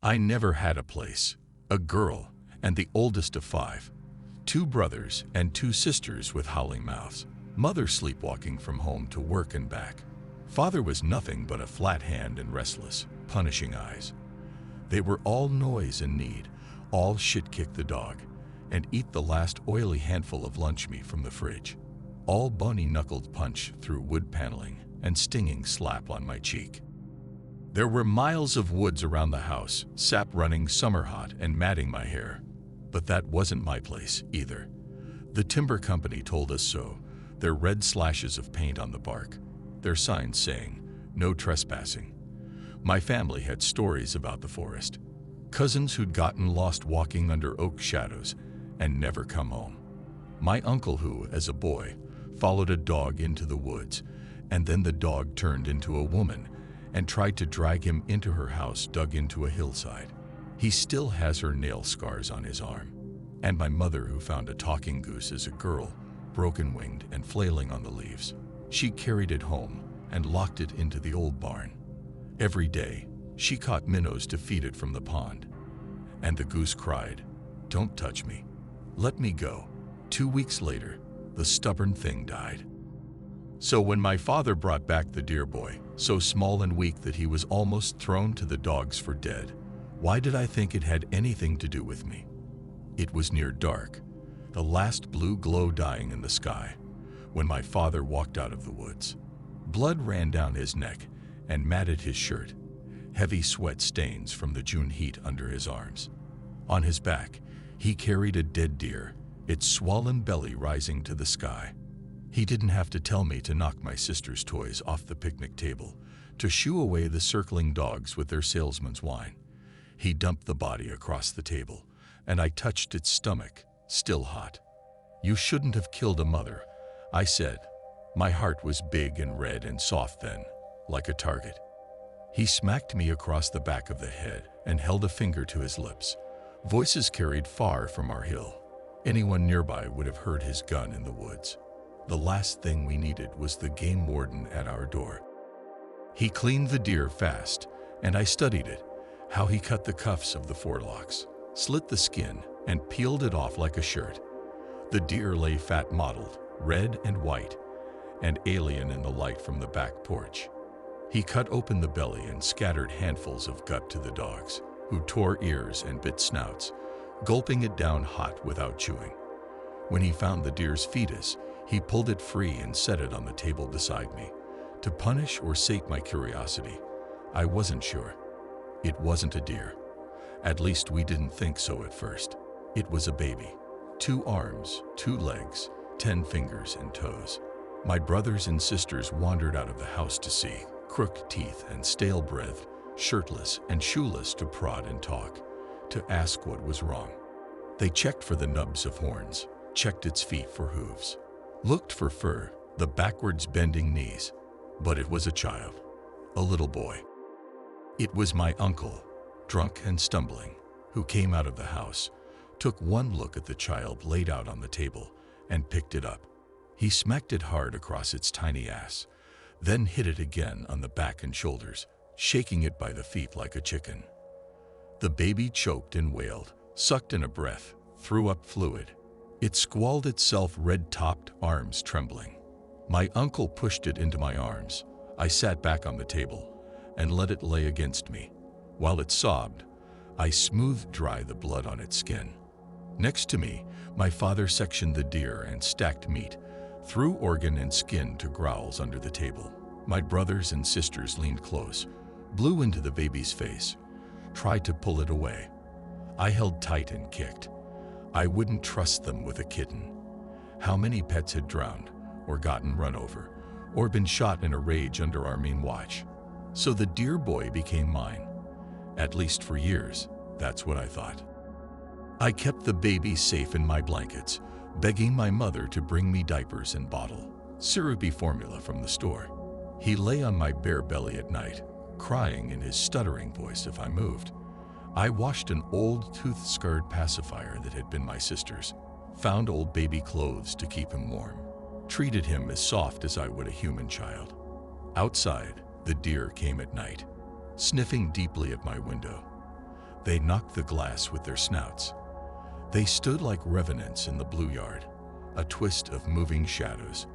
I never had a place, a girl, and the oldest of five. Two brothers and two sisters with howling mouths. Mother sleepwalking from home to work and back. Father was nothing but a flat hand and restless, punishing eyes. They were all noise and need, all shit-kick the dog, and eat the last oily handful of lunch meat from the fridge. All bony-knuckled punch through wood paneling and stinging slap on my cheek. There were miles of woods around the house, sap running summer hot and matting my hair. But that wasn't my place either. The timber company told us so, their red slashes of paint on the bark, their signs saying, "No trespassing." My family had stories about the forest. Cousins who'd gotten lost walking under oak shadows and never come home. My uncle who, as a boy, followed a dog into the woods, and then the dog turned into a woman and tried to drag him into her house dug into a hillside. He still has her nail scars on his arm. And my mother who found a talking goose as a girl, broken-winged and flailing on the leaves. She carried it home and locked it into the old barn. Every day, she caught minnows to feed it from the pond. And the goose cried, "Don't touch me. Let me go." 2 weeks later, the stubborn thing died. So when my father brought back the deer boy, so small and weak that he was almost thrown to the dogs for dead, why did I think it had anything to do with me? It was near dark, the last blue glow dying in the sky, when my father walked out of the woods. Blood ran down his neck and matted his shirt, heavy sweat stains from the June heat under his arms. On his back, he carried a dead deer, its swollen belly rising to the sky. He didn't have to tell me to knock my sister's toys off the picnic table, to shoo away the circling dogs with their salesman's wine. He dumped the body across the table, and I touched its stomach, still hot. "You shouldn't have killed a mother," I said. My heart was big and red and soft then, like a target. He smacked me across the back of the head and held a finger to his lips. Voices carried far from our hill. Anyone nearby would have heard his gun in the woods. The last thing we needed was the game warden at our door. He cleaned the deer fast, and I studied it, how he cut the cuffs of the forelocks, slit the skin, and peeled it off like a shirt. The deer lay fat mottled, red and white, and alien in the light from the back porch. He cut open the belly and scattered handfuls of gut to the dogs, who tore ears and bit snouts, gulping it down hot without chewing. When he found the deer's fetus, he pulled it free and set it on the table beside me, to punish or sate my curiosity. I wasn't sure. It wasn't a deer. At least we didn't think so at first. It was a baby. 2 arms, 2 legs, 10 fingers and toes. My brothers and sisters wandered out of the house to see, crooked teeth and stale breath, shirtless and shoeless to prod and talk, to ask what was wrong. They checked for the nubs of horns, checked its feet for hooves, looked for fur, the backwards bending knees. But it was a child, a little boy. It was my uncle, drunk and stumbling, who came out of the house, took one look at the child laid out on the table, and picked it up. He smacked it hard across its tiny ass, then hit it again on the back and shoulders, shaking it by the feet like a chicken. The baby choked and wailed, sucked in a breath, threw up fluid. It squalled itself, red-topped, arms trembling. My uncle pushed it into my arms. I sat back on the table and let it lay against me. While it sobbed, I smoothed dry the blood on its skin. Next to me, my father sectioned the deer and stacked meat, threw organ and skin to growls under the table. My brothers and sisters leaned close, blew into the baby's face, tried to pull it away. I held tight and kicked. I wouldn't trust them with a kitten. How many pets had drowned, or gotten run over, or been shot in a rage under our mean watch? So the deer boy became mine. At least for years, that's what I thought. I kept the baby safe in my blankets, begging my mother to bring me diapers and bottle syrupy formula from the store. He lay on my bare belly at night, crying in his stuttering voice if I moved. I washed an old tooth-scarred pacifier that had been my sister's, found old baby clothes to keep him warm, treated him as soft as I would a human child. Outside, the deer came at night, sniffing deeply at my window. They knocked the glass with their snouts. They stood like revenants in the blue yard, a twist of moving shadows.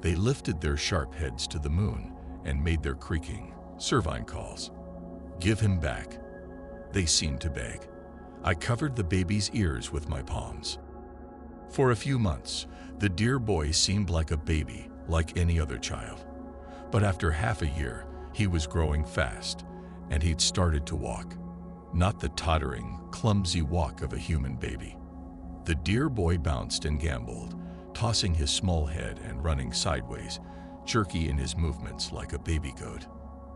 They lifted their sharp heads to the moon and made their creaking, servine calls. "Give him back." They seemed to beg. I covered the baby's ears with my palms. For a few months, the dear boy seemed like a baby, like any other child. But after half a year, he was growing fast, and he'd started to walk. Not the tottering, clumsy walk of a human baby. The dear boy bounced and gamboled, tossing his small head and running sideways, jerky in his movements like a baby goat.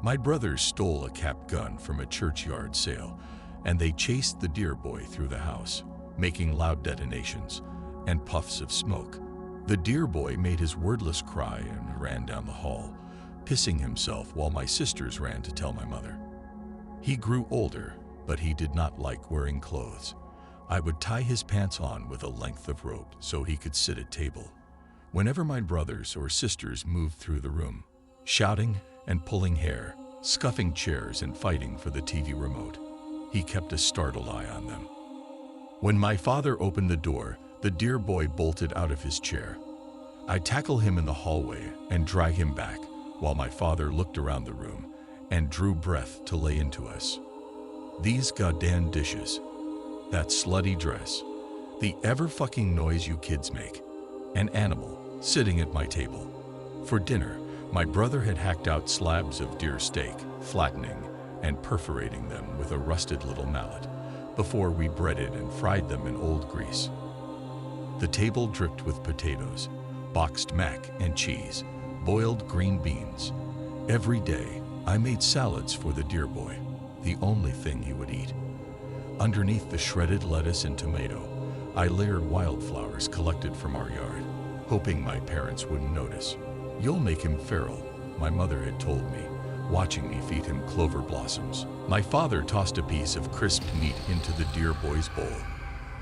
My brothers stole a cap gun from a churchyard sale, and they chased the dear boy through the house, making loud detonations and puffs of smoke. The dear boy made his wordless cry and ran down the hall, pissing himself while my sisters ran to tell my mother. He grew older, but he did not like wearing clothes. I would tie his pants on with a length of rope so he could sit at table. Whenever my brothers or sisters moved through the room, shouting and pulling hair, scuffing chairs and fighting for the TV remote, he kept a startled eye on them. When my father opened the door, the dear boy bolted out of his chair. I'd tackle him in the hallway and drag him back while my father looked around the room and drew breath to lay into us. These goddamn dishes, that slutty dress, the ever-fucking noise you kids make, an animal sitting at my table. For dinner, my brother had hacked out slabs of deer steak, flattening and perforating them with a rusted little mallet before we breaded and fried them in old grease. The table dripped with potatoes, boxed mac and cheese, boiled green beans. Every day, I made salads for the dear boy, the only thing he would eat. Underneath the shredded lettuce and tomato, I layered wildflowers collected from our yard, hoping my parents wouldn't notice. "You'll make him feral," my mother had told me, watching me feed him clover blossoms. My father tossed a piece of crisp meat into the dear boy's bowl.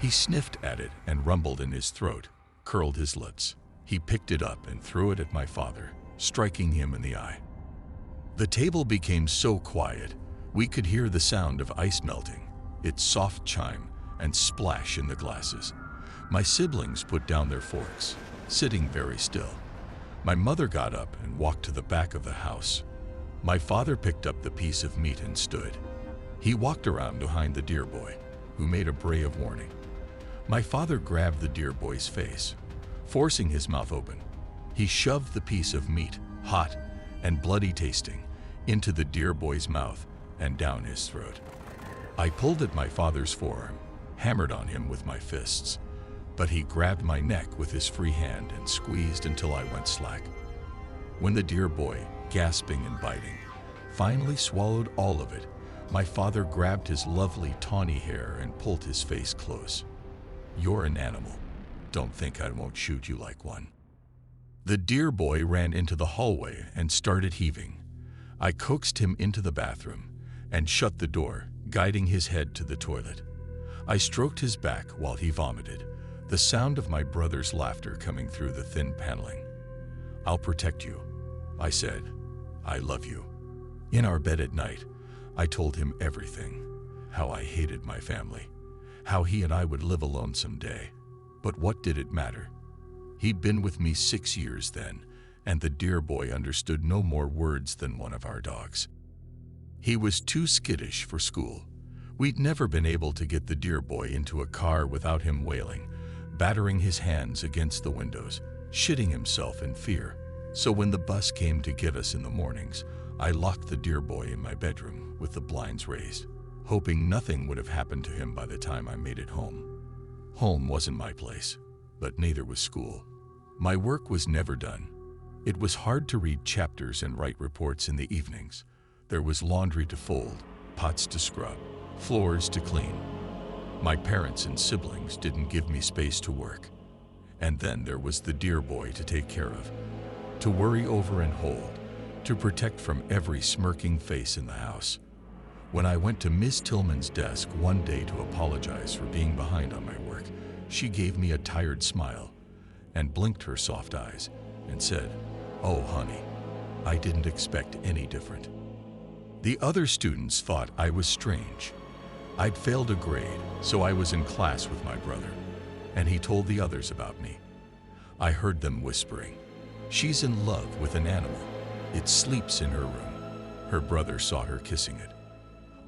He sniffed at it and rumbled in his throat, curled his lips. He picked it up and threw it at my father, striking him in the eye. The table became so quiet, we could hear the sound of ice melting, its soft chime and splash in the glasses. My siblings put down their forks, sitting very still. My mother got up and walked to the back of the house. My father picked up the piece of meat and stood. He walked around behind the dear boy, who made a bray of warning. My father grabbed the dear boy's face, forcing his mouth open. He shoved the piece of meat, hot and bloody tasting, into the dear boy's mouth and down his throat. I pulled at my father's forearm, hammered on him with my fists, but he grabbed my neck with his free hand and squeezed until I went slack. When the dear boy, gasping and biting, finally swallowed all of it, my father grabbed his lovely tawny hair and pulled his face close. "You're an animal. Don't think I won't shoot you like one." The dear boy ran into the hallway and started heaving. I coaxed him into the bathroom and shut the door, guiding his head to the toilet. I stroked his back while he vomited, the sound of my brother's laughter coming through the thin paneling. "I'll protect you," I said. "I love you." In our bed at night, I told him everything, how I hated my family, how he and I would live alone someday. But what did it matter? He'd been with me 6 years then, and the dear boy understood no more words than one of our dogs. He was too skittish for school. We'd never been able to get the dear boy into a car without him wailing, battering his hands against the windows, shitting himself in fear. So when the bus came to get us in the mornings, I locked the dear boy in my bedroom with the blinds raised, hoping nothing would have happened to him by the time I made it home. Home wasn't my place, but neither was school. My work was never done. It was hard to read chapters and write reports in the evenings. There was laundry to fold, pots to scrub, floors to clean. My parents and siblings didn't give me space to work. And then there was the dear boy to take care of, to worry over and hold, to protect from every smirking face in the house. When I went to Miss Tillman's desk one day to apologize for being behind on my work, she gave me a tired smile and blinked her soft eyes and said, "Oh, honey, I didn't expect any different." The other students thought I was strange. I'd failed a grade, so I was in class with my brother, and he told the others about me. I heard them whispering, "She's in love with an animal. It sleeps in her room." Her brother saw her kissing it.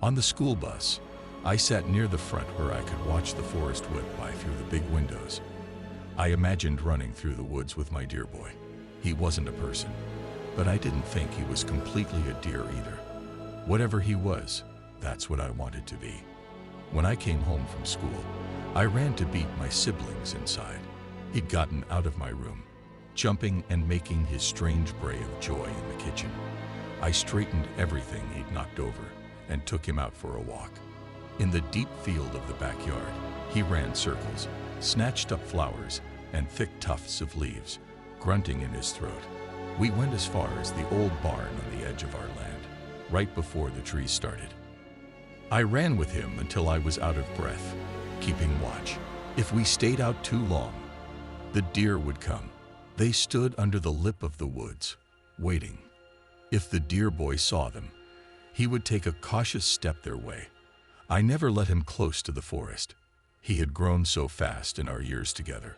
On the school bus, I sat near the front where I could watch the forest whip by through the big windows. I imagined running through the woods with my dear boy. He wasn't a person, but I didn't think he was completely a deer either. Whatever he was, that's what I wanted to be. When I came home from school, I ran to beat my siblings inside. He'd gotten out of my room, jumping and making his strange bray of joy in the kitchen. I straightened everything he'd knocked over and took him out for a walk. In the deep field of the backyard, he ran circles, snatched up flowers and thick tufts of leaves, grunting in his throat. We went as far as the old barn on the edge of our land, right before the trees started. I ran with him until I was out of breath, keeping watch. If we stayed out too long, the deer would come. They stood under the lip of the woods, waiting. If the deer boy saw them, he would take a cautious step their way. I never let him close to the forest. He had grown so fast in our years together,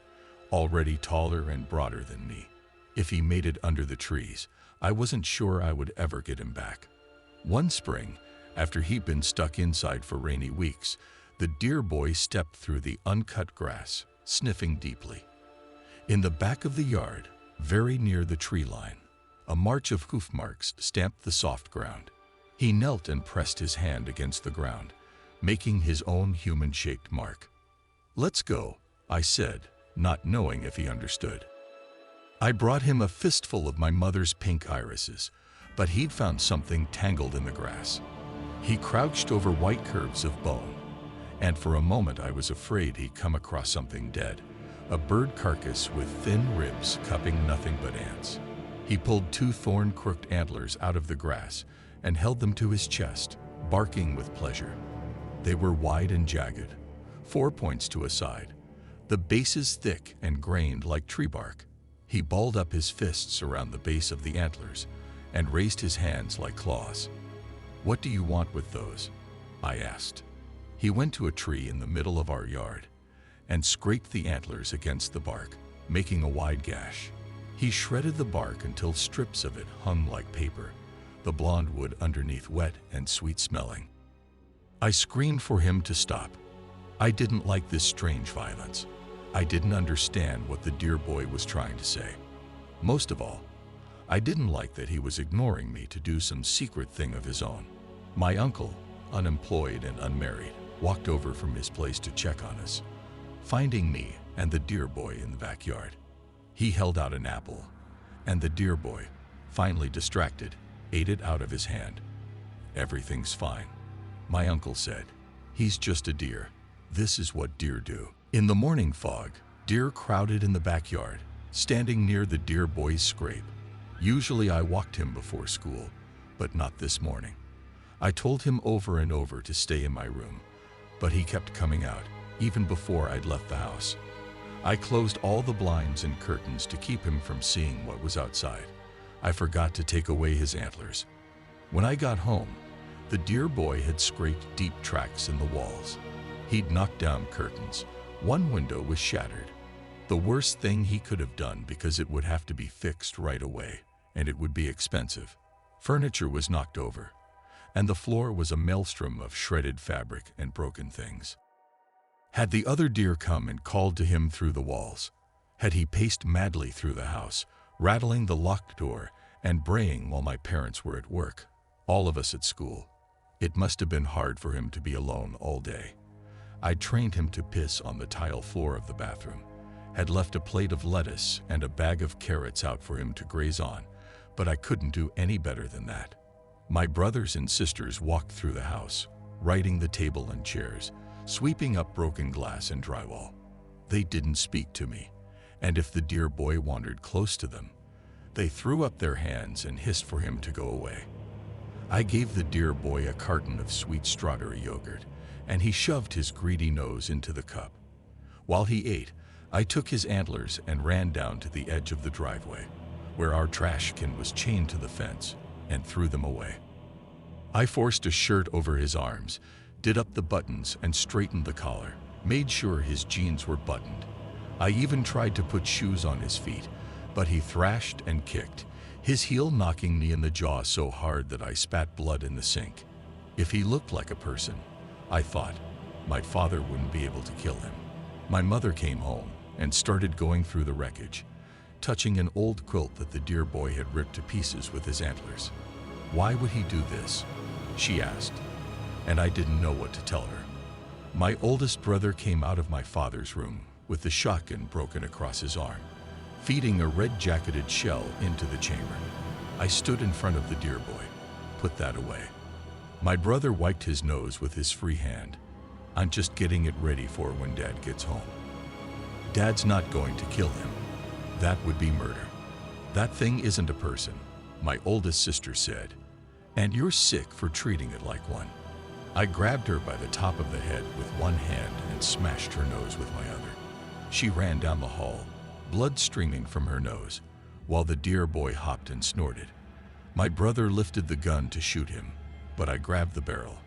already taller and broader than me. If he made it under the trees, I wasn't sure I would ever get him back. One spring, after he'd been stuck inside for rainy weeks, the deer boy stepped through the uncut grass, sniffing deeply. In the back of the yard, very near the tree line, a march of hoof marks stamped the soft ground. He knelt and pressed his hand against the ground, making his own human-shaped mark. "Let's go," I said, not knowing if he understood. I brought him a fistful of my mother's pink irises, but he'd found something tangled in the grass. He crouched over white curves of bone, and for a moment I was afraid he'd come across something dead, a bird carcass with thin ribs cupping nothing but ants. He pulled two thorn-crooked antlers out of the grass and held them to his chest, barking with pleasure. They were wide and jagged, 4 points to a side, the bases thick and grained like tree bark. He balled up his fists around the base of the antlers and raised his hands like claws. "What do you want with those?" I asked. He went to a tree in the middle of our yard and scraped the antlers against the bark, making a wide gash. He shredded the bark until strips of it hung like paper, the blonde wood underneath wet and sweet-smelling. I screamed for him to stop. I didn't like this strange violence. I didn't understand what the deer boy was trying to say. Most of all, I didn't like that he was ignoring me to do some secret thing of his own. My uncle, unemployed and unmarried, walked over from his place to check on us, finding me and the deer boy in the backyard. He held out an apple, and the deer boy, finally distracted, ate it out of his hand. "Everything's fine," my uncle said. "He's just a deer. This is what deer do." In the morning fog, deer crowded in the backyard, standing near the deer boy's scrape. Usually I walked him before school, but not this morning. I told him over and over to stay in my room, but he kept coming out, even before I'd left the house. I closed all the blinds and curtains to keep him from seeing what was outside. I forgot to take away his antlers. When I got home, the deer boy had scraped deep tracks in the walls. He'd knocked down curtains. One window was shattered. The worst thing he could have done because it would have to be fixed right away, and it would be expensive. Furniture was knocked over, and the floor was a maelstrom of shredded fabric and broken things. Had the other deer come and called to him through the walls? Had he paced madly through the house, rattling the locked door and braying while my parents were at work, all of us at school? It must have been hard for him to be alone all day. I'd trained him to piss on the tile floor of the bathroom, had left a plate of lettuce and a bag of carrots out for him to graze on, but I couldn't do any better than that. My brothers and sisters walked through the house, righting the table and chairs, sweeping up broken glass and drywall. They didn't speak to me, and if the deer boy wandered close to them, they threw up their hands and hissed for him to go away. I gave the deer boy a carton of sweet strawberry yogurt, and he shoved his greedy nose into the cup. While he ate, I took his antlers and ran down to the edge of the driveway, where our trash can was chained to the fence, and threw them away. I forced a shirt over his arms, did up the buttons and straightened the collar, made sure his jeans were buttoned. I even tried to put shoes on his feet, but he thrashed and kicked, his heel knocking me in the jaw so hard that I spat blood in the sink. If he looked like a person, I thought, my father wouldn't be able to kill him. My mother came home and started going through the wreckage, touching an old quilt that the dear boy had ripped to pieces with his antlers. Why would he do this? She asked, and I didn't know what to tell her. My oldest brother came out of my father's room with the shotgun broken across his arm, feeding a red-jacketed shell into the chamber. I stood in front of the dear boy. Put that away. My brother wiped his nose with his free hand. I'm just getting it ready for when Dad gets home. Dad's not going to kill him. That would be murder. That thing isn't a person, my oldest sister said, and you're sick for treating it like one. I grabbed her by the top of the head with one hand and smashed her nose with my other. She ran down the hall, blood streaming from her nose, while the dear boy hopped and snorted. My brother lifted the gun to shoot him, but I grabbed the barrel,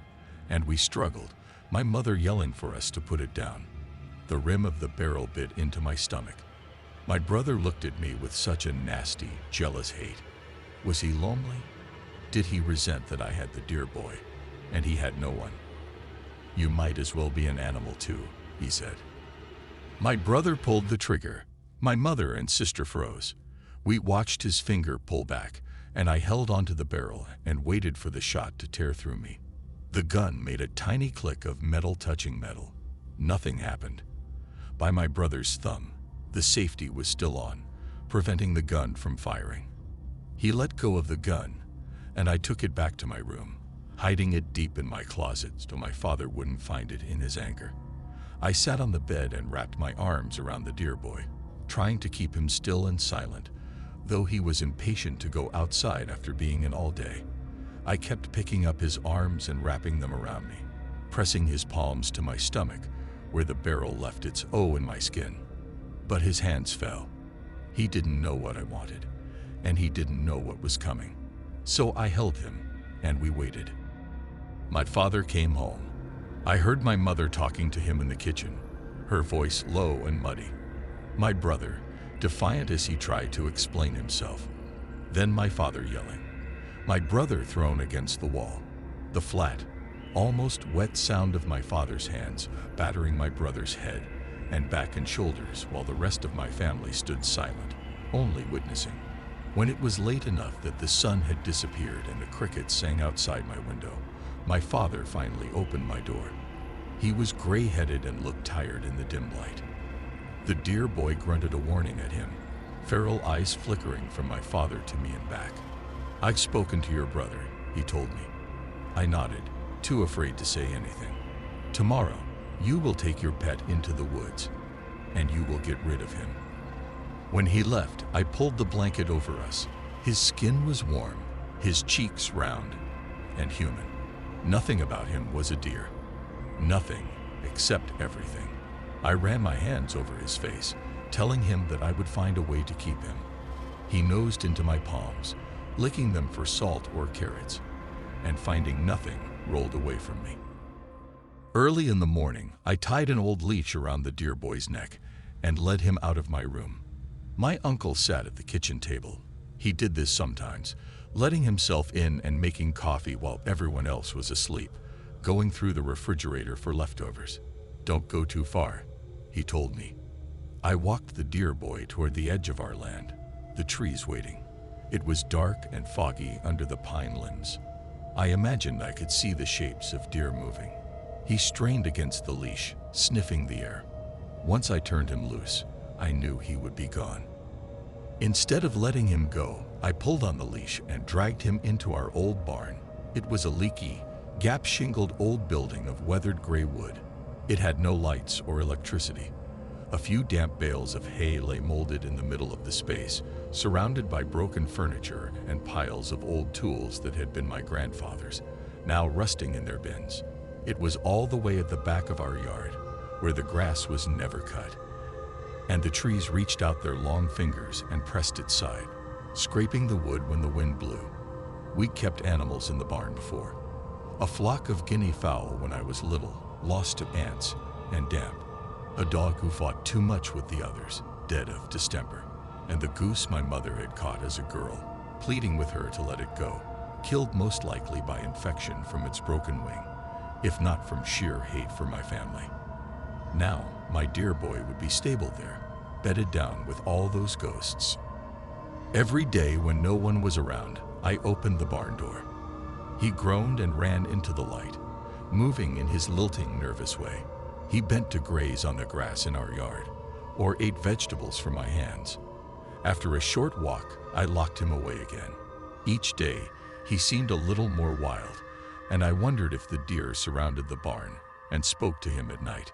and we struggled, my mother yelling for us to put it down. The rim of the barrel bit into my stomach. My brother looked at me with such a nasty, jealous hate. Was he lonely? Did he resent that I had the dear boy, and he had no one? You might as well be an animal too, he said. My brother pulled the trigger. My mother and sister froze. We watched his finger pull back, and I held onto the barrel and waited for the shot to tear through me. The gun made a tiny click of metal touching metal. Nothing happened. By my brother's thumb, the safety was still on, preventing the gun from firing. He let go of the gun, and I took it back to my room, hiding it deep in my closet so my father wouldn't find it in his anger. I sat on the bed and wrapped my arms around the dear boy, trying to keep him still and silent, though he was impatient to go outside after being in all day. I kept picking up his arms and wrapping them around me, pressing his palms to my stomach, where the barrel left its O in my skin. But his hands fell. He didn't know what I wanted, and he didn't know what was coming. So I held him, and we waited. My father came home. I heard my mother talking to him in the kitchen, her voice low and muddy. My brother, defiant as he tried to explain himself. Then my father yelling. My brother thrown against the wall. The flat, almost wet sound of my father's hands battering my brother's head and back and shoulders while the rest of my family stood silent, only witnessing. When it was late enough that the sun had disappeared and the crickets sang outside my window, my father finally opened my door. He was gray-headed and looked tired in the dim light. The dear boy grunted a warning at him, feral eyes flickering from my father to me and back. I've spoken to your brother, he told me. I nodded, too afraid to say anything. Tomorrow, you will take your pet into the woods, and you will get rid of him. When he left, I pulled the blanket over us. His skin was warm, his cheeks round and human. Nothing about him was a deer. Nothing except everything. I ran my hands over his face, telling him that I would find a way to keep him. He nosed into my palms, licking them for salt or carrots, and finding nothing, rolled away from me. Early in the morning, I tied an old leash around the dear boy's neck and led him out of my room. My uncle sat at the kitchen table. He did this sometimes, letting himself in and making coffee while everyone else was asleep, going through the refrigerator for leftovers. Don't go too far, he told me. I walked the dear boy toward the edge of our land, the trees waiting. It was dark and foggy under the pine limbs. I imagined I could see the shapes of deer moving. He strained against the leash, sniffing the air. Once I turned him loose, I knew he would be gone. Instead of letting him go, I pulled on the leash and dragged him into our old barn. It was a leaky, gap-shingled old building of weathered gray wood. It had no lights or electricity. A few damp bales of hay lay molded in the middle of the space, surrounded by broken furniture and piles of old tools that had been my grandfather's, now rusting in their bins. It was all the way at the back of our yard, where the grass was never cut, and the trees reached out their long fingers and pressed its side, scraping the wood when the wind blew. We kept animals in the barn before. A flock of guinea fowl when I was little, lost to ants and damp. A dog who fought too much with the others, dead of distemper. And the goose my mother had caught as a girl, pleading with her to let it go, killed most likely by infection from its broken wing, if not from sheer hate for my family. Now, my dear boy would be stable there, bedded down with all those ghosts. Every day when no one was around, I opened the barn door. He groaned and ran into the light, moving in his lilting, nervous way. He bent to graze on the grass in our yard, or ate vegetables from my hands. After a short walk, I locked him away again. Each day, he seemed a little more wild, and I wondered if the deer surrounded the barn and spoke to him at night.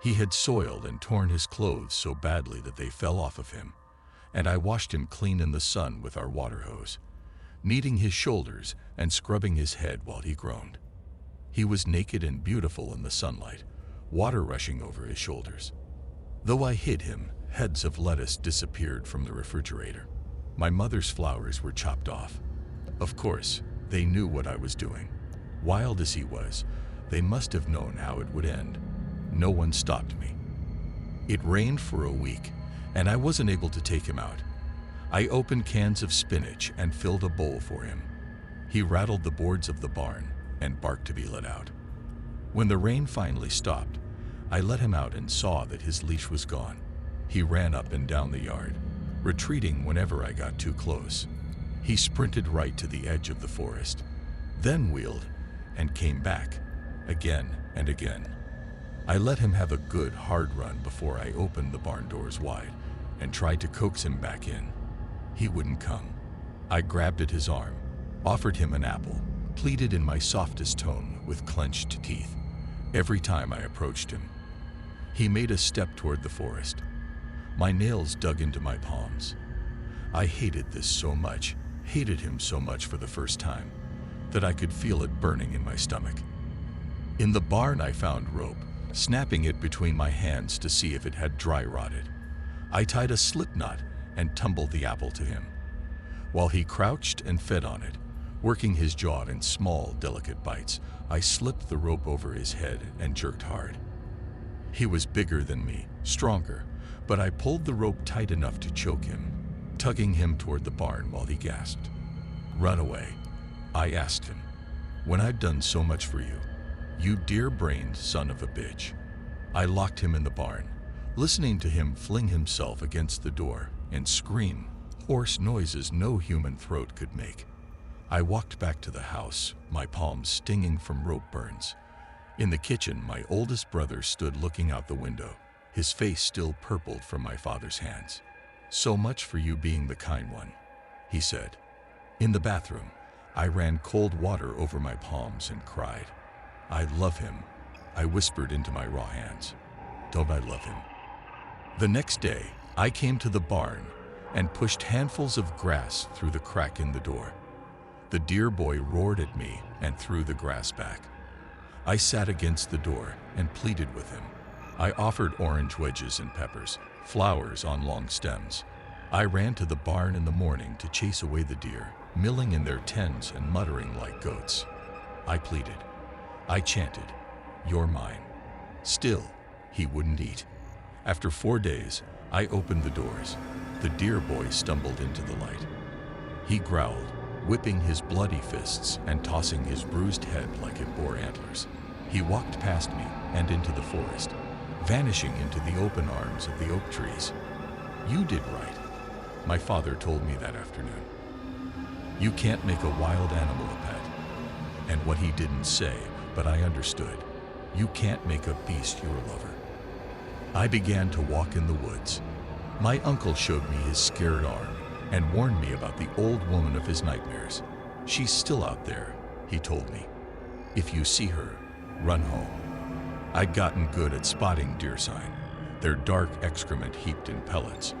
He had soiled and torn his clothes so badly that they fell off of him, and I washed him clean in the sun with our water hose, kneading his shoulders and scrubbing his head while he groaned. He was naked and beautiful in the sunlight, water rushing over his shoulders. Though I hid him, heads of lettuce disappeared from the refrigerator. My mother's flowers were chopped off. Of course, they knew what I was doing. Wild as he was, they must have known how it would end. No one stopped me. It rained for a week, and I wasn't able to take him out. I opened cans of spinach and filled a bowl for him. He rattled the boards of the barn and barked to be let out. When the rain finally stopped, I let him out and saw that his leash was gone. He ran up and down the yard, retreating whenever I got too close. He sprinted right to the edge of the forest, then wheeled and came back, again and again. I let him have a good hard run before I opened the barn doors wide and tried to coax him back in. He wouldn't come. I grabbed at his arm, offered him an apple, pleaded in my softest tone with clenched teeth every time I approached him. He made a step toward the forest. My nails dug into my palms. I hated this so much, hated him so much for the first time, that I could feel it burning in my stomach. In the barn I found rope, snapping it between my hands to see if it had dry rotted. I tied a slip knot and tumbled the apple to him. While he crouched and fed on it, working his jaw in small, delicate bites, I slipped the rope over his head and jerked hard. He was bigger than me, stronger, but I pulled the rope tight enough to choke him, tugging him toward the barn while he gasped. "Run away," I asked him. "When I've done so much for you, you deer-brained son of a bitch." I locked him in the barn, listening to him fling himself against the door and scream hoarse noises no human throat could make. I walked back to the house, my palms stinging from rope burns. In the kitchen, my oldest brother stood looking out the window, his face still purpled from my father's hands. "So much for you being the kind one," he said. In the bathroom, I ran cold water over my palms and cried. "I love him," I whispered into my raw hands. "Don't I love him?" The next day, I came to the barn and pushed handfuls of grass through the crack in the door. The deer boy roared at me and threw the grass back. I sat against the door and pleaded with him. I offered orange wedges and peppers, flowers on long stems. I ran to the barn in the morning to chase away the deer, milling in their tens and muttering like goats. I pleaded. I chanted, "You're mine." Still, he wouldn't eat. After 4 days, I opened the doors. The deer boy stumbled into the light. He growled, whipping his bloody fists and tossing his bruised head like it bore antlers. He walked past me and into the forest, vanishing into the open arms of the oak trees. "You did right," my father told me that afternoon. "You can't make a wild animal a pet." And what he didn't say, but I understood, you can't make a beast your lover. I began to walk in the woods. My uncle showed me his scared arm and warned me about the old woman of his nightmares. "She's still out there," he told me. "If you see her, run home." I'd gotten good at spotting deer sign, their dark excrement heaped in pellets,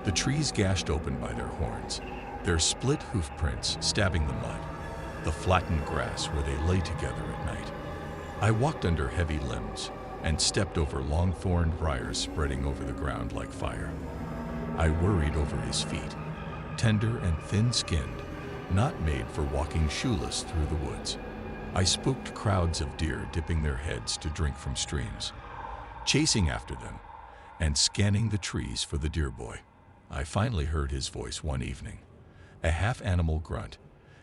the trees gashed open by their horns, their split hoof prints stabbing the mud, the flattened grass where they lay together at night. I walked under heavy limbs and stepped over long-thorned briars spreading over the ground like fire. I worried over his feet, tender and thin-skinned, not made for walking shoeless through the woods. I spooked crowds of deer dipping their heads to drink from streams, chasing after them and scanning the trees for the deer boy. I finally heard his voice one evening, a half-animal grunt,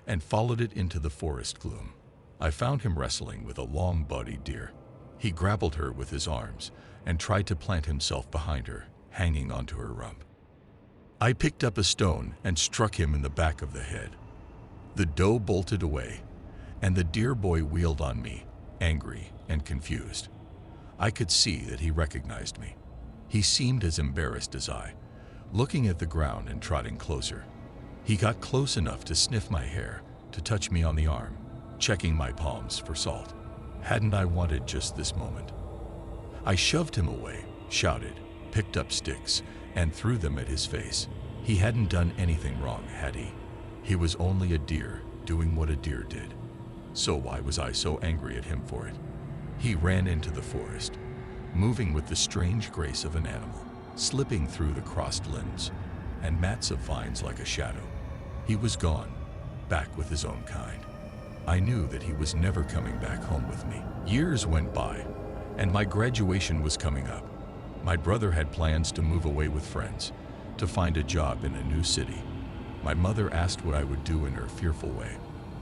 and followed it into the forest gloom. I found him wrestling with a long-bodied deer. He grappled her with his arms and tried to plant himself behind her, hanging onto her rump. I picked up a stone and struck him in the back of the head. The doe bolted away, and the deer boy wheeled on me, angry and confused. I could see that he recognized me. He seemed as embarrassed as I, looking at the ground and trotting closer. He got close enough to sniff my hair, to touch me on the arm, checking my palms for salt. Hadn't I wanted just this moment? I shoved him away, shouted, picked up sticks, and threw them at his face. He hadn't done anything wrong, had he? He was only a deer doing what a deer did. So why was I so angry at him for it? He ran into the forest, moving with the strange grace of an animal, slipping through the crossed limbs and mats of vines like a shadow. He was gone, back with his own kind. I knew that he was never coming back home with me. Years went by, and my graduation was coming up. My brother had plans to move away with friends, to find a job in a new city. My mother asked what I would do in her fearful way.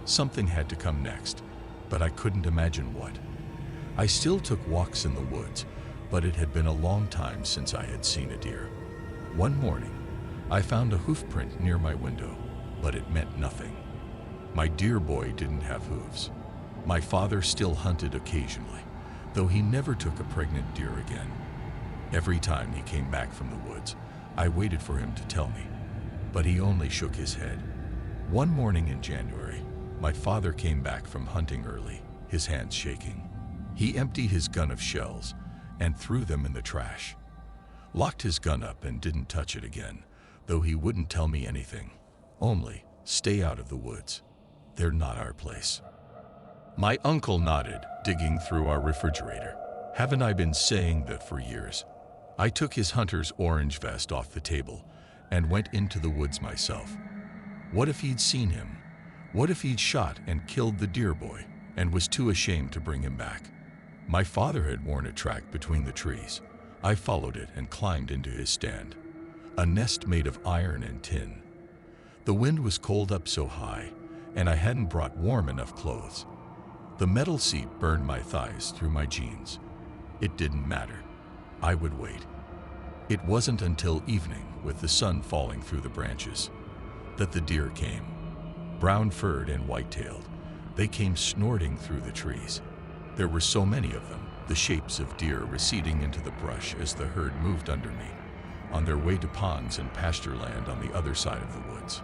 Something had to come next, but I couldn't imagine what. I still took walks in the woods, but it had been a long time since I had seen a deer. One morning, I found a hoof print near my window, but it meant nothing. My deer boy didn't have hooves. My father still hunted occasionally, though he never took a pregnant deer again. Every time he came back from the woods, I waited for him to tell me, but he only shook his head. One morning in January, my father came back from hunting early, his hands shaking. He emptied his gun of shells and threw them in the trash, locked his gun up and didn't touch it again, though he wouldn't tell me anything. Only, stay out of the woods. They're not our place. My uncle nodded, digging through our refrigerator. Haven't I been saying that for years? I took his hunter's orange vest off the table and went into the woods myself. What if he'd seen him? What if he'd shot and killed the deer boy and was too ashamed to bring him back? My father had worn a track between the trees. I followed it and climbed into his stand, a nest made of iron and tin. The wind was cold up so high, and I hadn't brought warm enough clothes. The metal seat burned my thighs through my jeans. It didn't matter. I would wait. It wasn't until evening, with the sun falling through the branches, that the deer came. Brown-furred and white-tailed, they came snorting through the trees. There were so many of them, the shapes of deer receding into the brush as the herd moved under me, on their way to ponds and pasture land on the other side of the woods.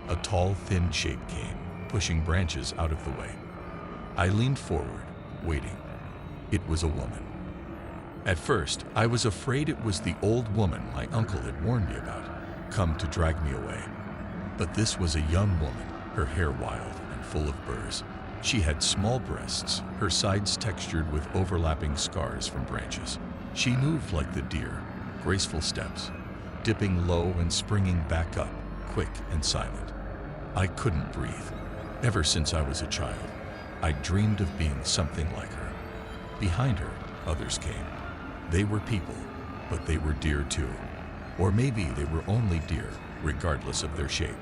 A tall, thin shape came, pushing branches out of the way. I leaned forward, waiting. It was a woman. At first, I was afraid it was the old woman my uncle had warned me about, come to drag me away. But this was a young woman, her hair wild and full of burrs. She had small breasts, her sides textured with overlapping scars from branches. She moved like the deer, graceful steps, dipping low and springing back up, quick and silent. I couldn't breathe. Ever since I was a child, I dreamed of being something like her. Behind her, others came. They were people, but they were deer too. Or maybe they were only deer, regardless of their shape.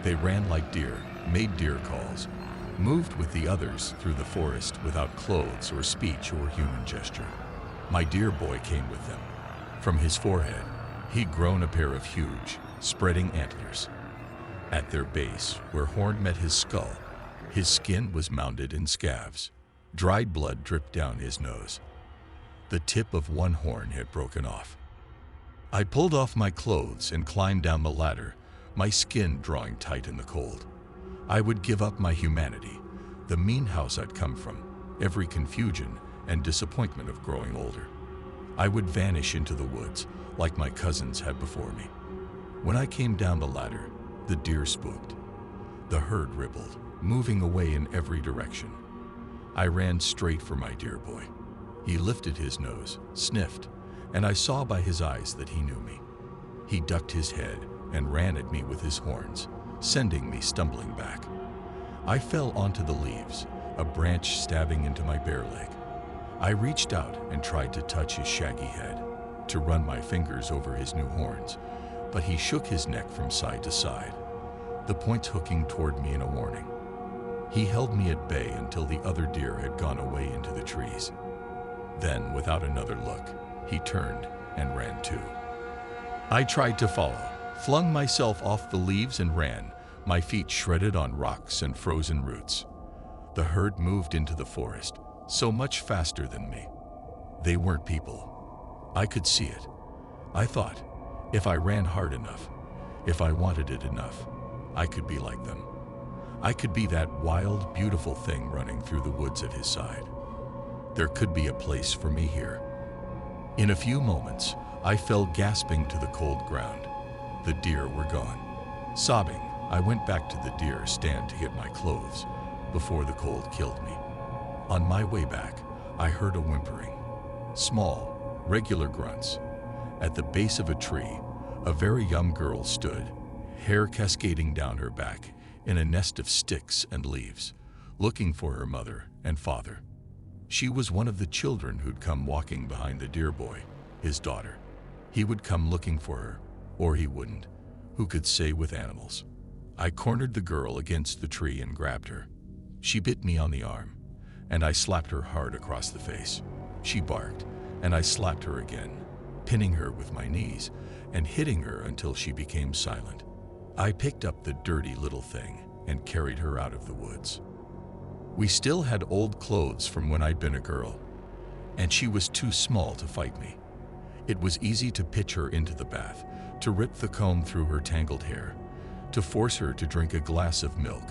They ran like deer, made deer calls, moved with the others through the forest without clothes or speech or human gesture. My deer boy came with them. From his forehead, he'd grown a pair of huge, spreading antlers. At their base, where horn met his skull, his skin was mounded in scabs. Dried blood dripped down his nose. The tip of one horn had broken off. I pulled off my clothes and climbed down the ladder, my skin drawing tight in the cold. I would give up my humanity, the mean house I'd come from, every confusion and disappointment of growing older. I would vanish into the woods like my cousins had before me. When I came down the ladder, the deer spooked. The herd rippled, moving away in every direction. I ran straight for my deer boy. He lifted his nose, sniffed, and I saw by his eyes that he knew me. He ducked his head and ran at me with his horns, sending me stumbling back. I fell onto the leaves, a branch stabbing into my bare leg. I reached out and tried to touch his shaggy head, to run my fingers over his new horns, but he shook his neck from side to side, the points hooking toward me in a warning. He held me at bay until the other deer had gone away into the trees. Then, without another look, he turned and ran too. I tried to follow, flung myself off the leaves and ran, my feet shredded on rocks and frozen roots. The herd moved into the forest, so much faster than me. They weren't people. I could see it. I thought, if I ran hard enough, if I wanted it enough, I could be like them. I could be that wild, beautiful thing running through the woods at his side. There could be a place for me here. In a few moments, I fell gasping to the cold ground. The deer were gone. Sobbing, I went back to the deer stand to get my clothes before the cold killed me. On my way back, I heard a whimpering. Small, regular grunts. At the base of a tree, a very young girl stood, hair cascading down her back in a nest of sticks and leaves, looking for her mother and father. She was one of the children who'd come walking behind the deer boy, his daughter. He would come looking for her, or he wouldn't. Who could say with animals? I cornered the girl against the tree and grabbed her. She bit me on the arm, and I slapped her hard across the face. She barked, and I slapped her again, pinning her with my knees and hitting her until she became silent. I picked up the dirty little thing and carried her out of the woods. We still had old clothes from when I'd been a girl, and she was too small to fight me. It was easy to pitch her into the bath, to rip the comb through her tangled hair, to force her to drink a glass of milk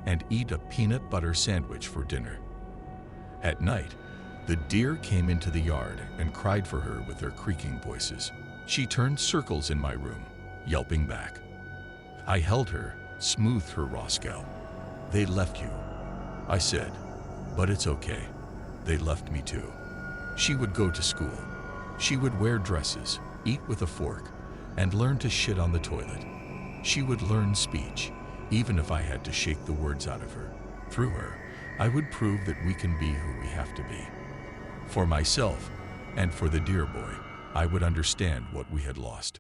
and eat a peanut butter sandwich for dinner. At night, the deer came into the yard and cried for her with their creaking voices. She turned circles in my room, yelping back. I held her, smoothed her raw scalp. They left you, I said, but it's okay. They left me too. She would go to school. She would wear dresses, eat with a fork, and learn to shit on the toilet. She would learn speech, even if I had to shake the words out of her. Through her, I would prove that we can be who we have to be. For myself, and for the deer boy, I would understand what we had lost.